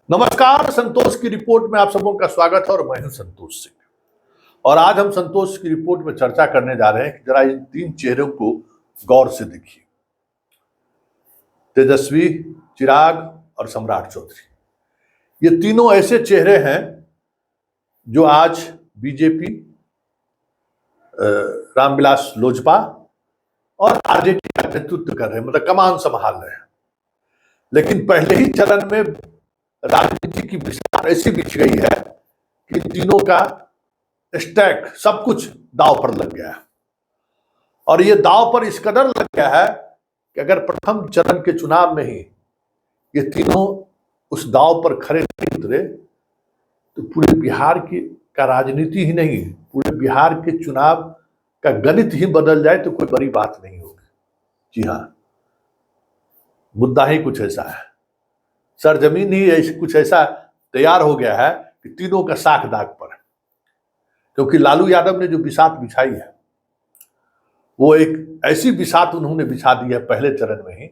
नमस्कार, संतोष की रिपोर्ट में आप सबों का स्वागत है और मैं हूं संतोष सिंह। और आज हम संतोष की रिपोर्ट में चर्चा करने जा रहे हैं कि जरा इन तीन चेहरों को गौर से देखिए। तेजस्वी, चिराग और सम्राट चौधरी, ये तीनों ऐसे चेहरे हैं जो आज बीजेपी, रामविलास लोजपा और आरजेडी का नेतृत्व कर रहे हैं, मतलब कमान संभाल रहे हैं। लेकिन पहले ही चरण में राजनीति की विसार ऐसी बिछ गई है कि तीनों का स्टैक, सब कुछ दांव पर लग गया है। और ये दांव पर इस कदर लग गया है कि अगर प्रथम चरण के चुनाव में ही ये तीनों उस दांव पर खड़े नहीं उतरे तो पूरे बिहार की का राजनीति ही नहीं, पूरे बिहार के चुनाव का गणित ही बदल जाए तो कोई बड़ी बात नहीं होगी। जी हाँ, मुद्दा ही कुछ ऐसा है, सरजमीन ही कुछ ऐसा तैयार हो गया है कि तीनों का साख दाग पर है। क्योंकि लालू यादव ने जो बिसात बिछाई है वो एक ऐसी बिसात उन्होंने बिछा दी है पहले चरण में ही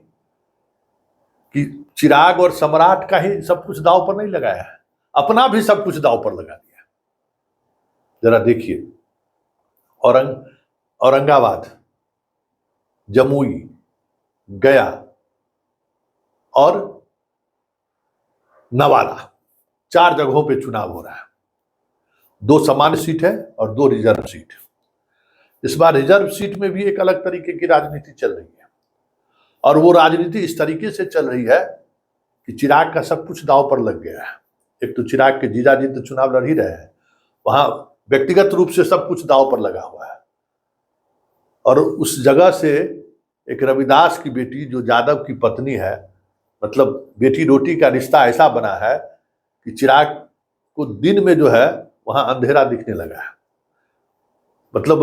कि चिराग और सम्राट का ही सब कुछ दांव पर नहीं लगाया है, अपना भी सब कुछ दांव पर लगा दिया। जरा देखिए, औरंगाबाद, जमुई, गया और नवादा, 4 जगहों पे चुनाव हो रहा है। 2 सामान्य सीट है और 2 रिजर्व सीट। इस बार रिजर्व सीट में भी एक अलग तरीके की राजनीति चल रही है और वो राजनीति इस तरीके से चल रही है कि चिराग का सब कुछ दांव पर लग गया है। एक तो चिराग के जीजाजी तो चुनाव लड़ ही रहे हैं, वहां व्यक्तिगत रूप से सब कुछ दांव पर लगा हुआ है। और उस जगह से एक रविदास की बेटी जो यादव की पत्नी है, मतलब बेटी रोटी का रिश्ता ऐसा बना है कि चिराग को दिन में जो है वहां अंधेरा दिखने लगा है। मतलब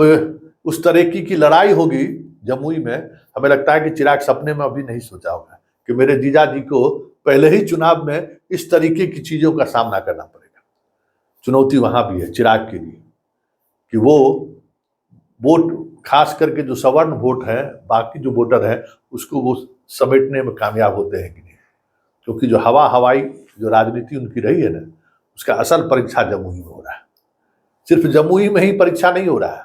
उस तरह की लड़ाई होगी जमुई में। हमें लगता है कि चिराग सपने में अभी नहीं सोचा होगा कि मेरे जीजा जी को पहले ही चुनाव में इस तरीके की चीजों का सामना करना पड़ेगा। चुनौती वहां भी है चिराग के लिए कि वो वोट, खास करके जो सवर्ण वोट है, बाकी जो वोटर है, उसको वो समेटने में कामयाब होते हैं कि नहीं। क्योंकि जो हवाई जो राजनीति उनकी रही है ना, उसका असल परीक्षा जमुई में हो रहा है। सिर्फ जमुई में ही परीक्षा नहीं हो रहा है,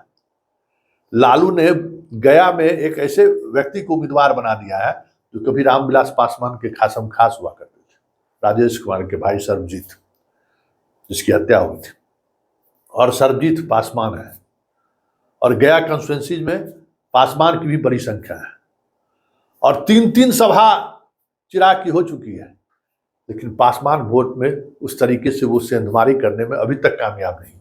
लालू ने गया में एक ऐसे व्यक्ति को उम्मीदवार बना दिया है जो कभी रामविलास पासवान के खासम खास हुआ करते थे, राजेश कुमार के भाई सर्वजीत, जिसकी हत्या हुई थी। और सर्वजीत पासवान है और गया कॉन्स्टिट्यूएंसी में पासवान की भी बड़ी संख्या है और 3-3 सभा चिराग की हो चुकी है। लेकिन पासवान वोट में उस तरीके से वो सेंधमारी करने में अभी तक कामयाब नहीं हुई।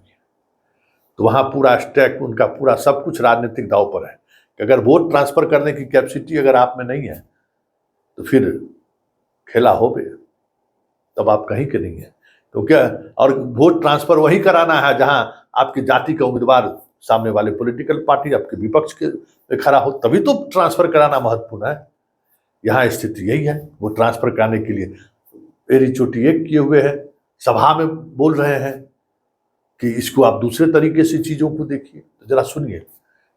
तो वहां पूरा स्टैक, उनका पूरा सब कुछ राजनीतिक दांव पर है कि अगर वोट ट्रांसफर करने की कैपेसिटी अगर आप में नहीं है तो फिर खेला हो बे, तब आप कहीं के नहीं है। क्योंकि और वोट ट्रांसफर वही कराना है जहां आपकी जाति का उम्मीदवार सामने वाले पॉलिटिकल पार्टी आपके विपक्ष के खड़ा हो, तभी तो ट्रांसफर कराना महत्वपूर्ण है। यहाँ स्थिति यही है, वो ट्रांसफर कराने के लिए एरी चोटी एक किए हुए हैं, सभा में बोल रहे हैं कि इसको आप दूसरे तरीके से चीजों को देखिए। तो जरा सुनिए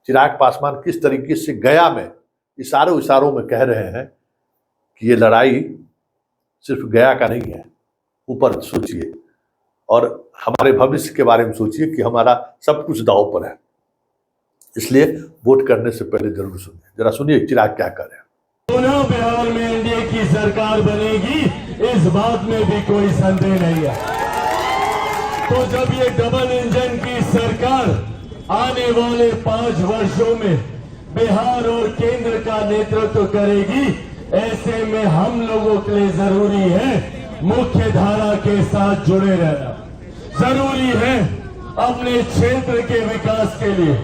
चिराग पासवान किस तरीके से गया में इशारों में कह रहे हैं कि ये लड़ाई सिर्फ गया का नहीं है, ऊपर सोचिए और हमारे भविष्य के बारे में सोचिए कि हमारा सब कुछ दांव पर है। इसलिए वोट करने से पहले जरूर सुनिए, जरा सुनिए चिराग क्या कर रहे हैं। पुनः बिहार में एनडीए की सरकार बनेगी, इस बात में भी कोई संदेह नहीं है। तो जब ये डबल इंजन की सरकार आने वाले 5 वर्षों में बिहार और केंद्र का नेतृत्व करेगी, ऐसे में हम लोगों के लिए जरूरी है मुख्य धारा के साथ जुड़े रहना। जरूरी है अपने क्षेत्र के विकास के लिए,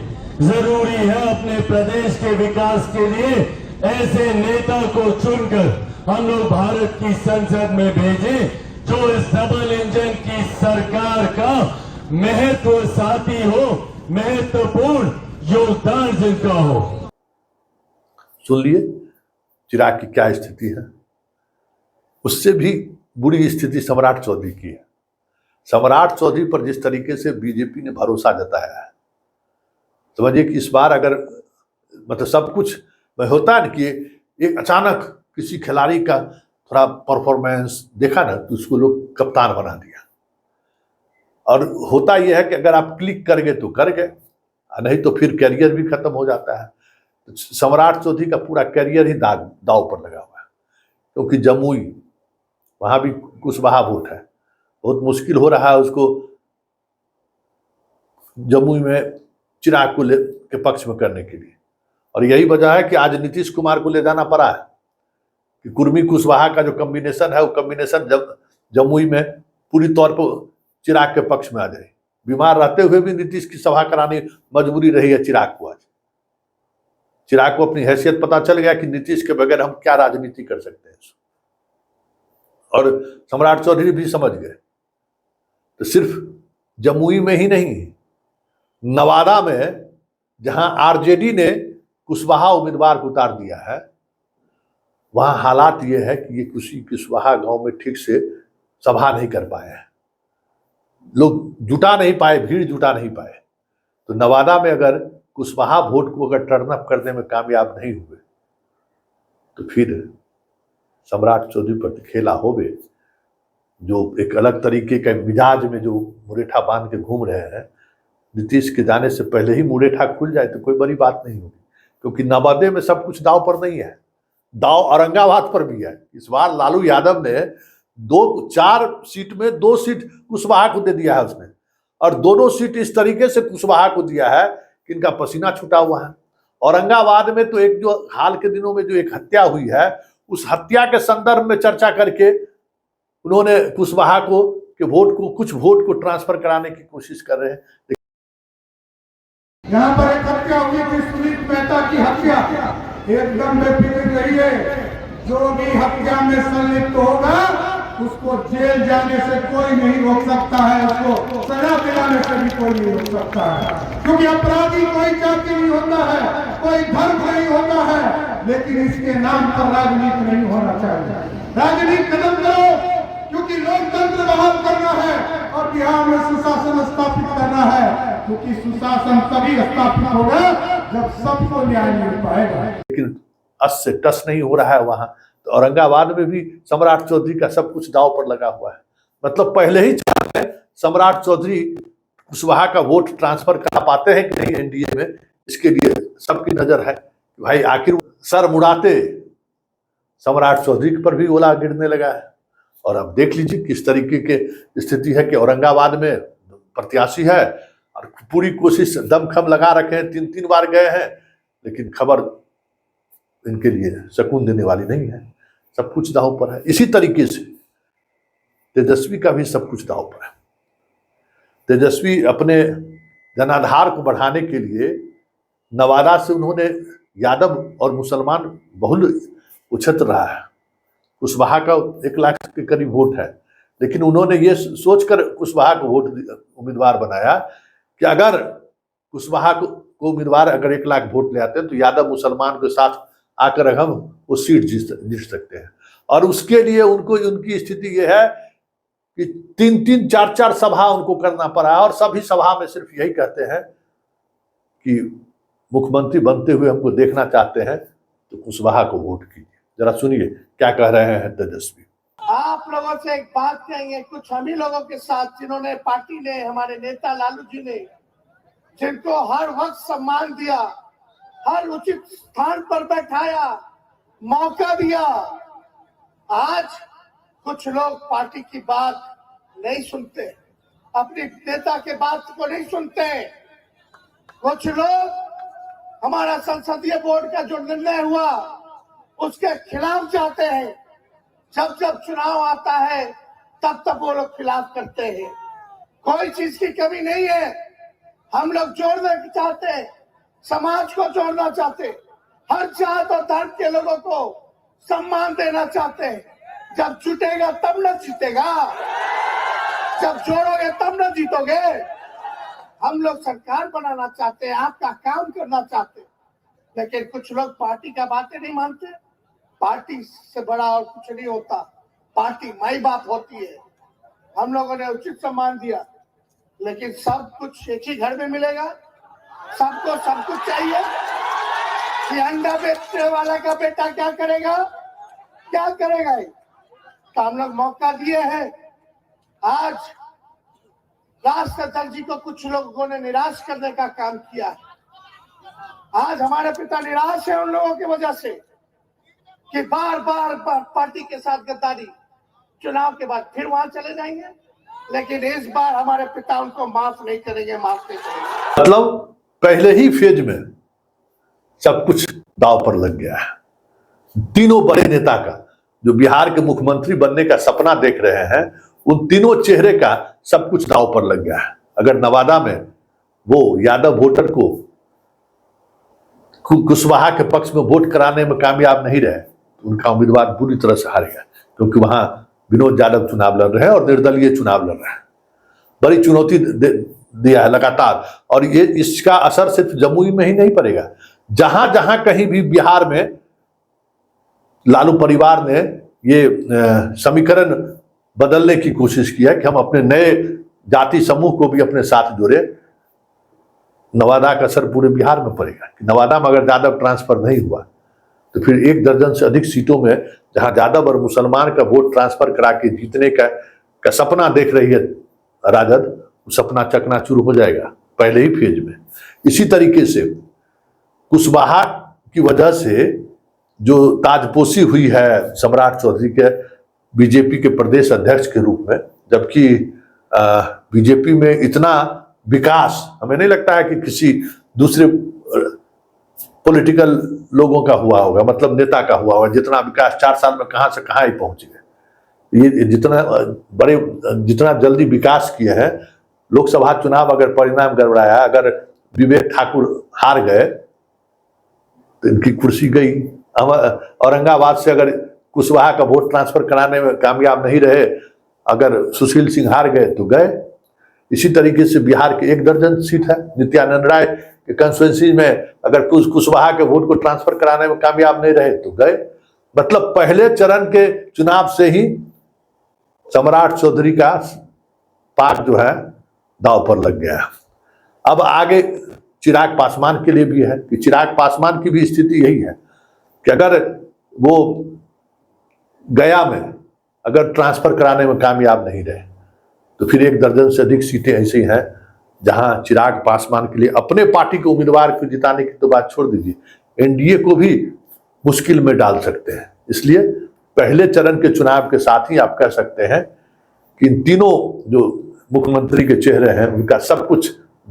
जरूरी है अपने प्रदेश के विकास के लिए ऐसे नेता को चुनकर हम लोग भारत की संसद में भेजें जो इस डबल इंजन की सरकार का महत्व साथी हो, महत्वपूर्ण योगदान जिनका हो। सुन लिए चिराग की क्या स्थिति है। उससे भी बुरी स्थिति सम्राट चौधरी की है। सम्राट चौधरी पर जिस तरीके से बीजेपी ने भरोसा जताया है, समझिए कि इस बार अगर मतलब सब कुछ होता है ना कि एक अचानक किसी खिलाड़ी का थोड़ा परफॉर्मेंस देखा ना तो उसको लोग कप्तान बना दिया। और होता यह है कि अगर आप क्लिक कर गए तो कर गए, नहीं तो फिर कैरियर भी खत्म हो जाता है। तो सम्राट चौधरी का पूरा कैरियर ही दाव पर लगा हुआ है, क्योंकि जमुई वहां भी कुशवाहा वोट है, बहुत मुश्किल हो रहा है उसको जमुई में चिराग को के पक्ष में करने के लिए। और यही वजह है कि आज नीतीश कुमार को ले जाना पड़ा है कि कुर्मी कुशवाहा का जो कॉम्बिनेशन है वो कॉम्बिनेशन जब जमुई में पूरी तौर पर चिराग के पक्ष में आ जाए। बीमार रहते हुए भी नीतीश की सभा करानी मजबूरी रही है चिराग को। आज चिराग को अपनी हैसियत पता चल गया कि नीतीश के बगैर हम क्या राजनीति कर सकते हैं, और सम्राट चौधरी भी समझ गए। तो सिर्फ जमुई में ही नहीं, नवादा में जहां आरजेडी ने कुशवाहा उम्मीदवार को उतार दिया है, वहां हालात ये है कि ये कुशवाहा गांव में ठीक से सभा नहीं कर पाए हैं, लोग जुटा नहीं पाए, भीड़ जुटा नहीं पाए। तो नवादा में अगर कुशवाहा वोट को अगर टर्न अप करने में कामयाब नहीं हुए तो फिर सम्राट चौधरी पर खेला होवे, जो एक अलग तरीके के मिजाज में जो मुरेठा बांध के घूम रहे हैं। नीतीश के जाने से पहले ही मुरेठा खुल जाए तो कोई बड़ी बात नहीं होगी, क्योंकि नवादा में सब कुछ दांव पर नहीं है, दांव औरंगाबाद पर भी है। इस बार लालू यादव ने 4 सीट में 2 सीट कुशवाहा को दे दिया है उसने, और दोनों सीट इस तरीके से कुशवाहा को दिया है कि इनका पसीना छूटा हुआ है। औरंगाबाद में तो एक जो हाल के दिनों में जो एक हत्या हुई है, उस हत्या के संदर्भ में चर्चा करके उन्होंने कुशवाहा को के कुछ वोट को ट्रांसफर कराने की कोशिश कर रहे हैं। यहाँ पर एक हत्या हुई थी, सुनीत मेहता की हत्या, एकदम बेफिक्र रहिए, जो भी हत्या में संलिप्त होगा उसको जेल जाने से कोई नहीं रोक सकता है, उसको सजा दिलाने से भी कोई नहीं रोक सकता है, क्योंकि अपराधी कोई जाति नहीं होता है, कोई धर्म नहीं होता है, लेकिन इसके नाम पर राजनीति नहीं होना चाहिए। राजनीति खत्म करो, क्योंकि लोकतंत्र बहाल करना है और बिहार में सुशासन स्थापित करना है, क्योंकि सुशासन तभी स्थापित होगा जब सबको न्याय मिल पाएगा। लेकिन अस से टस नहीं हो रहा है वहां। तो औरंगाबाद में भी सम्राट चौधरी का सब कुछ दांव पर लगा हुआ है। मतलब पहले ही चरण में सम्राट चौधरी कुशवाहा का वोट ट्रांसफर करा पाते हैं कि नहीं एनडीए में, इसके लिए सबकी नजर है। भाई आखिर सर मुड़ाते सम्राट चौधरी पर भी ओला गिरने लगा है। और अब देख लीजिए किस तरीके की स्थिति है कि औरंगाबाद में प्रत्याशी है और पूरी कोशिश दमखम लगा रखे हैं, 3 बार गए हैं, लेकिन खबर इनके लिए सुकून देने वाली नहीं है। सब कुछ दांव पर है। इसी तरीके से तेजस्वी का भी सब कुछ दांव पर है। तेजस्वी अपने जनाधार को बढ़ाने के लिए नवादा से उन्होंने यादव और मुसलमान बहुल उछत रहा है। कुशवाहा का 1 लाख के करीब वोट है, लेकिन उन्होंने ये सोचकर कुशवाहा को वोट उम्मीदवार बनाया कि अगर कुशवाहा को उम्मीदवार अगर 1 लाख वोट ले आते हैं तो यादव मुसलमान के साथ आकर हम वो सीट जीत सकते हैं। और उसके लिए उनकी स्थिति ये है कि 3-3, 4-4 सभा उनको करना पड़ा, और सभी सभा में सिर्फ यही कहते हैं कि मुख्यमंत्री बनते हुए हमको देखना चाहते हैं तो कुशवाहा को वोट कीजिए। जरा सुनिए क्या कह रहे हैं तेजस्वी। आप लोगों से एक बात कहेंगे, कुछ हम ही लोगों के साथ जिन्होंने पार्टी ने, हमारे नेता लालू जी ने, जिनको हर वक्त सम्मान दिया, हर उचित स्थान पर बैठाया, मौका दिया, आज कुछ लोग पार्टी की बात नहीं सुनते, अपने नेता के बात को नहीं सुनते। कुछ लोग हमारा संसदीय बोर्ड का जो निर्णय हुआ उसके खिलाफ जाते हैं। जब जब चुनाव आता है तब तब वो लोग खिलाफ करते हैं। कोई चीज की कमी नहीं है। हम लोग जोड़ना चाहते हैं, समाज को जोड़ना चाहते हैं, हर जात और धर्म के लोगों को सम्मान देना चाहते हैं। जब जुटेगा तब न जीतेगा, जब जोड़ोगे तब न जीतोगे। हम लोग सरकार बनाना चाहते हैं, आपका काम करना चाहते हैं, लेकिन कुछ लोग पार्टी का बातें नहीं मानते। पार्टी से बड़ा और कुछ नहीं होता, पार्टी माई बाप होती है। हम लोगों ने उचित सम्मान दिया, लेकिन सब कुछ एक ही घर में मिलेगा, सबको सब कुछ चाहिए। कि अंडा बेचने वाला का बेटा क्या करेगा, क्या करेगा? तो हम लोग मौका दिए हैं। आज राष्ट्रध्वज जी को कुछ लोगों ने निराश करने का काम किया है। आज हमारे पिता निराश है उन लोगों की वजह से कि बार बार पार्टी के साथ गद्दारी, चुनाव के बाद फिर वहां चले जाएंगे, लेकिन इस बार हमारे पिता उनको माफ नहीं करेंगे, माफ नहीं करेंगे। मतलब पहले ही फेज में सब कुछ दांव पर लग गया है। तीनों बड़े नेता का, जो बिहार के मुख्यमंत्री बनने का सपना देख रहे हैं, उन तीनों चेहरे का सब कुछ दांव पर लग गया है। अगर नवादा में वो यादव वोटर को कुशवाहा के पक्ष में वोट कराने में कामयाब नहीं रहे, तो उनका उम्मीदवार बुरी तरह से हार गया, क्योंकि वहां विनोद यादव चुनाव लड़ रहे हैं और निर्दलीय चुनाव लड़ रहे हैं। बड़ी चुनौती दिया है लगातार, और ये इसका असर सिर्फ जमुई में ही नहीं पड़ेगा। जहां जहां कहीं भी बिहार में लालू परिवार ने ये समीकरण बदलने की कोशिश की है कि हम अपने नए जाति समूह को भी अपने साथ जोड़े, नवादा का असर पूरे बिहार में पड़ेगा। कि नवादा में अगर यादव ट्रांसफर नहीं हुआ तो फिर 1 दर्जन से अधिक सीटों में जहां यादव और मुसलमान का वोट ट्रांसफर करा के जीतने का सपना देख रही है राजद, वो सपना चकनाचूर हो जाएगा पहले ही फेज में। इसी तरीके से कुशवाहा की वजह से जो ताजपोशी हुई है सम्राट चौधरी के बीजेपी के प्रदेश अध्यक्ष के रूप में, जबकि बीजेपी में इतना विकास हमें नहीं लगता है कि किसी दूसरे पॉलिटिकल लोगों का हुआ होगा, मतलब नेता का हुआ होगा। जितना विकास 4 साल में कहां से कहां ही पहुंच गए। ये जितना जल्दी विकास किए हैं। लोकसभा चुनाव अगर परिणाम गड़बड़ाया, अगर विवेक ठाकुर हार गए तो इनकी कुर्सी गई। औरंगाबाद से अगर कुशवाहा का वोट ट्रांसफर कराने में कामयाब नहीं रहे, अगर सुशील सिंह हार गए तो गए। इसी तरीके से बिहार के 1 दर्जन सीट है। नित्यानंद राय के कंस्टिट्यूएंसी में अगर कुशवाहा के वोट को ट्रांसफर कराने में कामयाब नहीं रहे तो गए। मतलब पहले चरण के चुनाव से ही सम्राट चौधरी का पार्ट जो है दांव पर लग गया। अब आगे चिराग पासवान के लिए भी है कि चिराग पासवान की भी स्थिति यही है कि अगर वो गया में अगर ट्रांसफर कराने में कामयाब नहीं रहे तो फिर 1 दर्जन से अधिक सीटें ऐसी हैं जहां चिराग पासवान के लिए अपने पार्टी के उम्मीदवार को जिताने की तो बात छोड़ दीजिए, एनडीए को भी मुश्किल में डाल सकते हैं। इसलिए पहले चरण के चुनाव के साथ ही आप कह सकते हैं कि इन तीनों जो मुख्यमंत्री के चेहरे हैं उनका सब कुछ